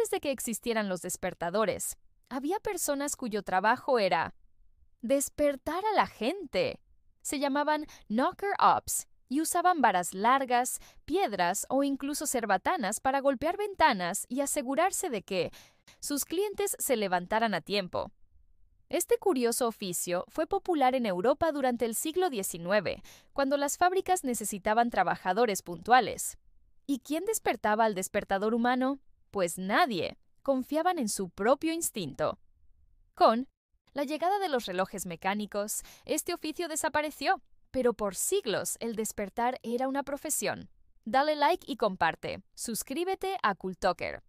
Antes de que existieran los despertadores, había personas cuyo trabajo era despertar a la gente. Se llamaban knocker-ups y usaban varas largas, piedras o incluso cerbatanas para golpear ventanas y asegurarse de que sus clientes se levantaran a tiempo. Este curioso oficio fue popular en Europa durante el siglo XIX, cuando las fábricas necesitaban trabajadores puntuales. ¿Y quién despertaba al despertador humano? Pues nadie. Confiaban en su propio instinto. Con la llegada de los relojes mecánicos, este oficio desapareció, pero por siglos el despertar era una profesión. Dale like y comparte. Suscríbete a Cultoker.